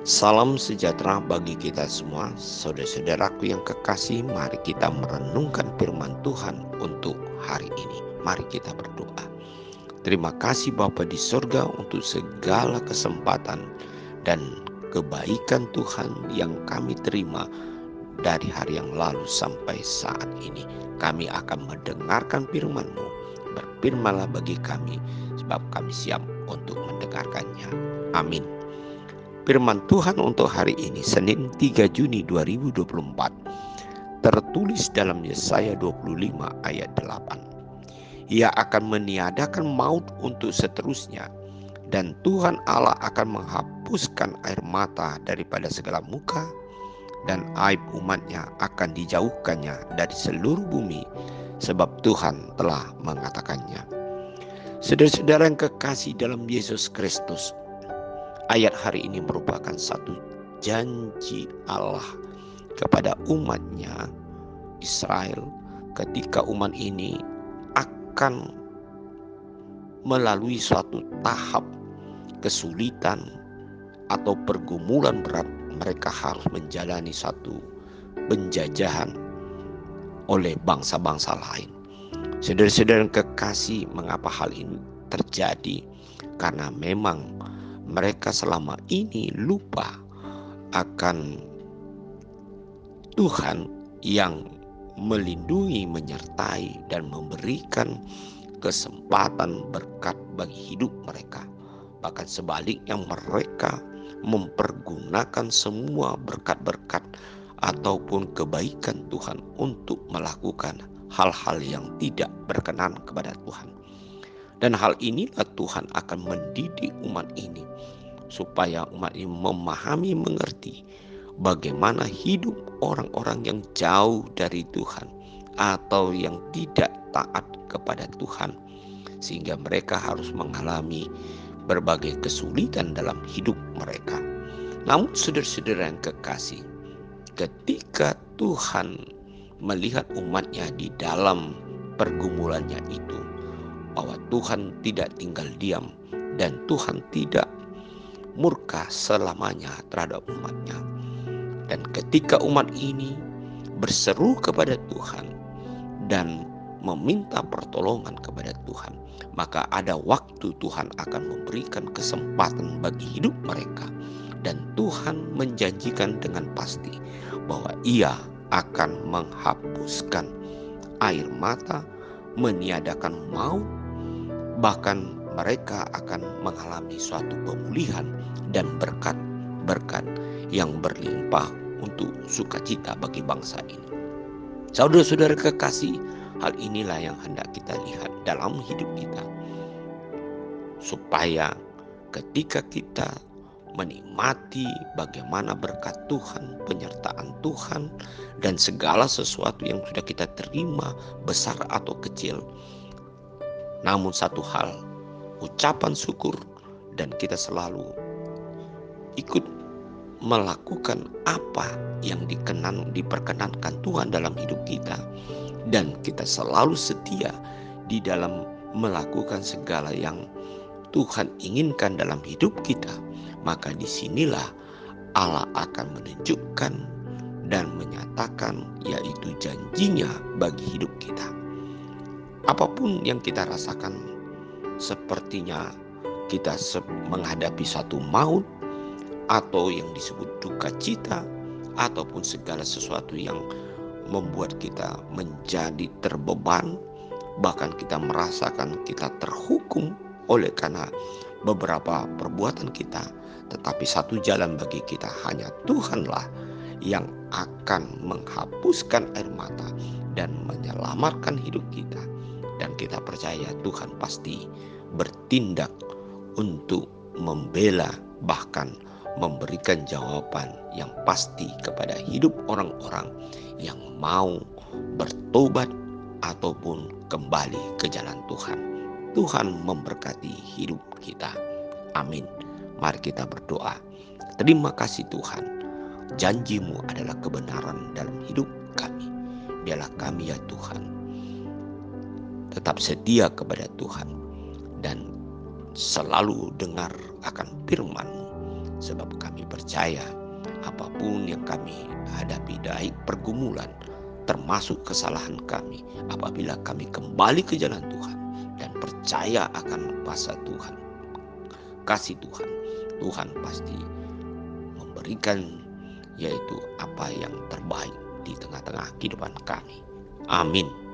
Salam sejahtera bagi kita semua, saudara-saudaraku yang kekasih. Mari kita merenungkan firman Tuhan untuk hari ini. Mari kita berdoa. Terima kasih Bapa di sorga untuk segala kesempatan dan kebaikan Tuhan yang kami terima dari hari yang lalu sampai saat ini. Kami akan mendengarkan firman-Mu. Berfirmanlah bagi kami, sebab kami siap untuk mendengarkannya. Amin. Firman Tuhan untuk hari ini, Senin 3 Juni 2024, tertulis dalam Yesaya 25 ayat 8. Ia akan meniadakan maut untuk seterusnya, dan Tuhan Allah akan menghapuskan air mata daripada segala muka, dan aib umatnya akan dijauhkannya dari seluruh bumi, sebab Tuhan telah mengatakannya. Saudara-saudara yang kekasih dalam Yesus Kristus, ayat hari ini merupakan satu janji Allah kepada umatnya Israel ketika umat ini akan melalui suatu tahap kesulitan atau pergumulan berat. Mereka harus menjalani satu penjajahan oleh bangsa-bangsa lain. Saudara-saudara yang kekasih, mengapa hal ini terjadi? Karena memang mereka selama ini lupa akan Tuhan yang melindungi, menyertai, dan memberikan kesempatan berkat bagi hidup mereka. Bahkan sebaliknya, mereka mempergunakan semua berkat-berkat ataupun kebaikan Tuhan untuk melakukan hal-hal yang tidak berkenan kepada Tuhan. Dan hal inilah Tuhan akan mendidik umat ini, supaya umat ini memahami, mengerti bagaimana hidup orang-orang yang jauh dari Tuhan atau yang tidak taat kepada Tuhan, sehingga mereka harus mengalami berbagai kesulitan dalam hidup mereka. Namun saudara-saudara yang kekasih, ketika Tuhan melihat umatnya di dalam pergumulannya itu, bahwa Tuhan tidak tinggal diam dan Tuhan tidak murka selamanya terhadap umatnya. Dan ketika umat ini berseru kepada Tuhan dan meminta pertolongan kepada Tuhan, maka ada waktu Tuhan akan memberikan kesempatan bagi hidup mereka. Dan Tuhan menjanjikan dengan pasti bahwa Ia akan menghapuskan air mata, meniadakan maut, bahkan mereka akan mengalami suatu pemulihan dan berkat-berkat yang berlimpah untuk sukacita bagi bangsa ini. Saudara-saudara kekasih, hal inilah yang hendak kita lihat dalam hidup kita, supaya ketika kita menikmati bagaimana berkat Tuhan, penyertaan Tuhan, dan segala sesuatu yang sudah kita terima, besar atau kecil, namun satu hal, ucapan syukur, dan kita selalu ikut melakukan apa yang diperkenankan Tuhan dalam hidup kita, dan kita selalu setia di dalam melakukan segala yang Tuhan inginkan dalam hidup kita. Maka disinilah Allah akan menunjukkan dan menyatakan, yaitu janjinya bagi hidup kita. Apapun yang kita rasakan, sepertinya kita menghadapi satu maut, atau yang disebut duka cita, ataupun segala sesuatu yang membuat kita menjadi terbeban, bahkan kita merasakan kita terhukum oleh karena beberapa perbuatan kita. Tetapi satu jalan bagi kita, hanya Tuhanlah yang akan menghapuskan air mata dan menyelamatkan hidup kita. Dan kita percaya Tuhan pasti bertindak untuk membela, bahkan memberikan jawaban yang pasti kepada hidup orang-orang yang mau bertobat ataupun kembali ke jalan Tuhan. Tuhan memberkati hidup kita. Amin. Mari kita berdoa. Terima kasih Tuhan, janji-Mu adalah kebenaran dalam hidup kami. Biarlah kami ya Tuhan tetap setia kepada Tuhan dan selalu dengar akan firman-Mu, sebab kami percaya apapun yang kami hadapi, baik pergumulan termasuk kesalahan kami, apabila kami kembali ke jalan Tuhan dan percaya akan kuasa Tuhan, kasih Tuhan, Tuhan pasti memberikan yaitu apa yang terbaik di tengah-tengah kehidupan kami. Amin.